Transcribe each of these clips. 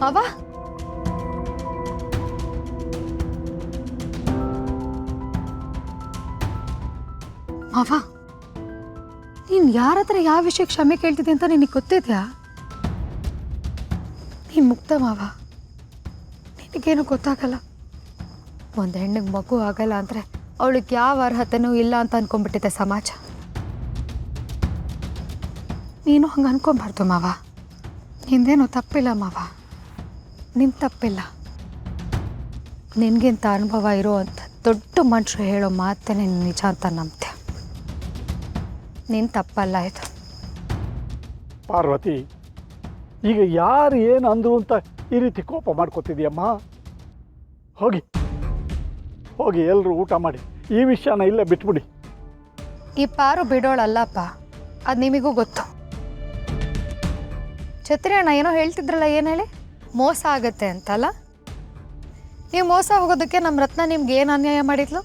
ಮಾವ ಮಾವ ನೀನ್ ಯಾರ ಹತ್ರ ಯಾವ ವಿಷಯ ಕ್ಷಮೆ ಕೇಳ್ತಿದ್ದೆ ಅಂತ ನಿನಗೆ ಗೊತ್ತಿದ್ಯಾ? ನೀನ್ ಮುಕ್ತ ಮಾವ, ನಿನಗೇನು ಗೊತ್ತಾಗಲ್ಲ. ಒಂದು ಹೆಣ್ಣಿಗೆ ಮಗು ಆಗಲ್ಲ ಅಂದರೆ ಅವಳಿಗೆ ಯಾವ ಅರ್ಹತೆನೂ ಇಲ್ಲ ಅಂತ ಅನ್ಕೊಂಡ್ಬಿಟ್ಟಿದೆ ಸಮಾಜ. ನೀನು ಹಂಗೆ ಅನ್ಕೊಂಬಾರ್ದು ಮಾವ. ನಿಂದೇನು ತಪ್ಪಿಲ್ಲ ಮಾವ, ನಿನ್ ತಪ್ಪಿಲ್ಲ. ನಿನಗಿಂತ ಅನುಭವ ಇರೋ ಅಂತ ದೊಡ್ಡ ಮನುಷ್ಯರು ಹೇಳೋ ಮಾತನ್ನೇ ನಿಜ ಅಂತ ನಂಬ್ತೆ. ನಿನ್ ತಪ್ಪಲ್ಲ ಇದು. ಪಾರ್ವತಿ, ಈಗ ಯಾರು ಏನು ಅಂದ್ರು ಅಂತ ಈ ರೀತಿ ಕೋಪ ಮಾಡ್ಕೋತಿದ್ಯಮ್ಮ? ಹೋಗಿ ಹೋಗಿ ಎಲ್ಲರೂ ಊಟ ಮಾಡಿ ಈ ವಿಷಯನ ಇಲ್ಲೇ ಬಿಟ್ಬಿಡಿ. ಈ ಪಾರು ಬಿಡೋಳಲ್ಲಪ್ಪ, ಅದು ನಿಮಗೂ ಗೊತ್ತು. ಛತ್ರಿ ಅಣ್ಣ ಏನೋ ಹೇಳ್ತಿದ್ರಲ್ಲ, ಏನು ಹೇಳಿ? ಮೋಸ ಆಗತ್ತೆ ಅಂತಲ್ಲ. ನೀವು ಮೋಸ ಹೋಗೋದಕ್ಕೆ ನಮ್ಮ ರತ್ನ ನಿಮ್ಗೆ ಏನು ಅನ್ಯಾಯ ಮಾಡಿದ್ಲು?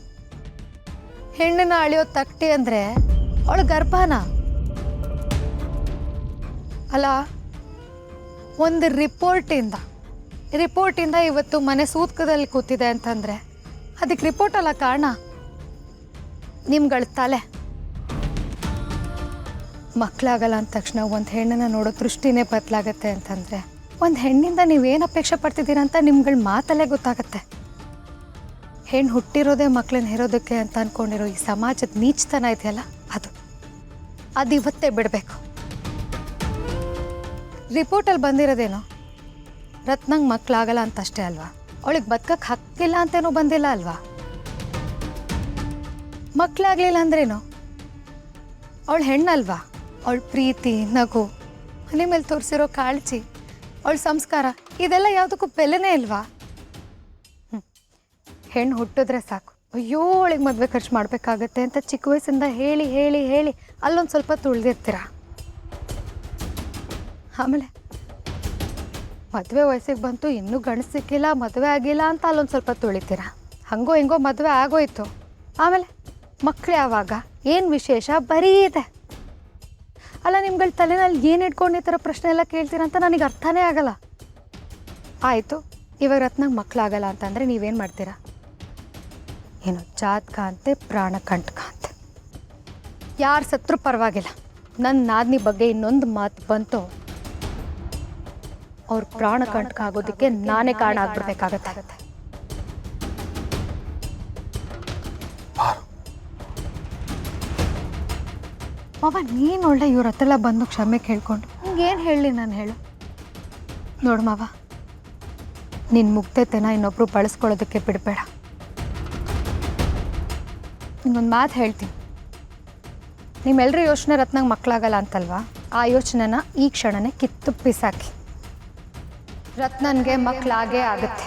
ಹೆಣ್ಣಿನ ಅಳಿಯೋ ತಟ್ಟಿ ಅಂದರೆ ಅವಳು ಗರ್ಭನ ಅಲ್ಲ. ಒಂದು ರಿಪೋರ್ಟಿಂದ ಇವತ್ತು ಮನೆ ಸೂತ್ಕದಲ್ಲಿ ಕೂತಿದೆ ಅಂತಂದರೆ ಅದಕ್ಕೆ ರಿಪೋರ್ಟ್ ಅಲ್ಲ ಕಾರಣ, ನಿಮ್ಗಳ ತಲೆ. ಮಕ್ಕಳಾಗಲ್ಲ ಅಂದ ತಕ್ಷಣ ಒಂದು ಹೆಣ್ಣನ್ನು ನೋಡೋ ದೃಷ್ಟಿನೇ ಬದಲಾಗತ್ತೆ ಅಂತಂದರೆ ಒಂದು ಹೆಣ್ಣಿಂದ ನೀವೇನು ಅಪೇಕ್ಷೆ ಪಡ್ತಿದ್ದೀರ ಅಂತ ನಿಮ್ಗಳ ಮಾತಲ್ಲೇ ಗೊತ್ತಾಗತ್ತೆ. ಹೆಣ್ಣು ಹುಟ್ಟಿರೋದೇ ಮಕ್ಕಳನ್ನ ಹೆರೋದಕ್ಕೆ ಅಂತ ಅಂದ್ಕೊಂಡಿರೋ ಈ ಸಮಾಜದ ನೀಚತನ ಇದೆಯಲ್ಲ, ಅದು ಇವತ್ತೇ ಬಿಡಬೇಕು. ರಿಪೋರ್ಟಲ್ಲಿ ಬಂದಿರೋದೇನೋ ರತ್ನಂಗೆ ಮಕ್ಕಳಾಗಲ್ಲ ಅಂತಷ್ಟೇ ಅಲ್ವಾ? ಅವಳಿಗೆ ಬದುಕಕ್ಕೆ ಹಕ್ಕಿಲ್ಲ ಅಂತೇನೂ ಬಂದಿಲ್ಲ ಅಲ್ವಾ? ಮಕ್ಕಳಾಗಲಿಲ್ಲ ಅಂದ್ರೇನು? ಅವಳು ಹೆಣ್ಣಲ್ವಾ? ಅವಳ ಪ್ರೀತಿ, ನಗು, ಮನೆ ಮೇಲೆ ತೋರಿಸಿರೋ ಕಾಳಜಿ, ಅವಳ ಸಂಸ್ಕಾರ, ಇದೆಲ್ಲ ಯಾವುದಕ್ಕೂ ಬೆಲೆನೇ ಇಲ್ವಾ? ಹೆಣ್ಣು ಹುಟ್ಟಿದ್ರೆ ಸಾಕು, ಅಯ್ಯೋ ಅವಳಿಗೆ ಮದುವೆ ಖರ್ಚು ಮಾಡಬೇಕಾಗತ್ತೆ ಅಂತ ಚಿಕ್ಕ ವಯಸ್ಸಿಂದ ಹೇಳಿ ಹೇಳಿ ಹೇಳಿ ಅಲ್ಲೊಂದು ಸ್ವಲ್ಪ ತುಳಿದಿರ್ತೀರ. ಆಮೇಲೆ ಮದುವೆ ವಯಸ್ಸಿಗೆ ಬಂತು, ಇನ್ನೂ ಗಂಡು ಸಿಕ್ಕಿಲ್ಲ, ಮದುವೆ ಆಗಿಲ್ಲ ಅಂತ ಅಲ್ಲೊಂದು ಸ್ವಲ್ಪ ತುಳಿತೀರ. ಹಂಗೋ ಹಿಂಗೋ ಮದುವೆ ಆಗೋಯ್ತು, ಆಮೇಲೆ ಮಕ್ಕಳು ಯಾವಾಗ? ಏನು ವಿಶೇಷ? ಬರೀ ಇದೆ ಅಲ್ಲ. ನಿಮ್ಗಳ ತಲೆನಲ್ಲಿ ಏನು ಇಟ್ಕೊಂಡು ಈ ಥರ ಪ್ರಶ್ನೆ ಎಲ್ಲ ಕೇಳ್ತೀರ ಅಂತ ನನಗೆ ಅರ್ಥನೇ ಆಗಲ್ಲ. ಆಯಿತು, ಇವಾಗ ರತ್ನಂಗೆ ಮಕ್ಕಳಾಗಲ್ಲ ಅಂತಂದರೆ ನೀವೇನು ಮಾಡ್ತೀರಾ? ಏನು ಜಾತಕ ಅಂತೆ, ಪ್ರಾಣ ಕಂಟಕ ಅಂತೆ. ಯಾರು ಸತ್ರೂ ಪರವಾಗಿಲ್ಲ, ನನ್ನ ನಾದಿನಿ ಬಗ್ಗೆ ಇನ್ನೊಂದು ಮಾತು ಬಂತು, ಅವ್ರ ಪ್ರಾಣ ಕಂಟಕ ಆಗೋದಕ್ಕೆ ನಾನೇ ಕಾರಣ ಆಗ್ಬಿಡ್ಬೇಕಾಗತ್ತೆ. ಮಾವ, ನೀನು ಒಳ್ಳೆ ಇವ್ರ ಹತ್ರೆಲ್ಲ ಬಂದು ಕ್ಷಮೆ ಕೇಳ್ಕೊಂಡು ನಿಂಗೇನು ಹೇಳಲಿ ನಾನು? ಹೇಳು ನೋಡು ಮಾವ, ನಿನ್ನ ಮುಗ್ಧತೆನ ಇನ್ನೊಬ್ರು ಬಳಸ್ಕೊಳ್ಳೋದಕ್ಕೆ ಬಿಡಬೇಡ. ನಿಂಗೊಂದು ಮಾತು ಹೇಳ್ತೀನಿ, ನಿಮ್ಮೆಲ್ಲರೂ ಯೋಚನೆ ರತ್ನಂಗೆ ಮಕ್ಕಳಾಗಲ್ಲ ಅಂತಲ್ವಾ? ಆ ಯೋಚನೆನ ಈ ಕ್ಷಣನೇ ಕಿತ್ತು ಬಿಸಾಕಿ. ರತ್ನನ್ಗೆ ಮಕ್ಕಳಾಗೇ ಆಗುತ್ತೆ.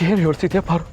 ಏನು ಹೇಳ್ತಿದ್ಯಾ ಪಾರು?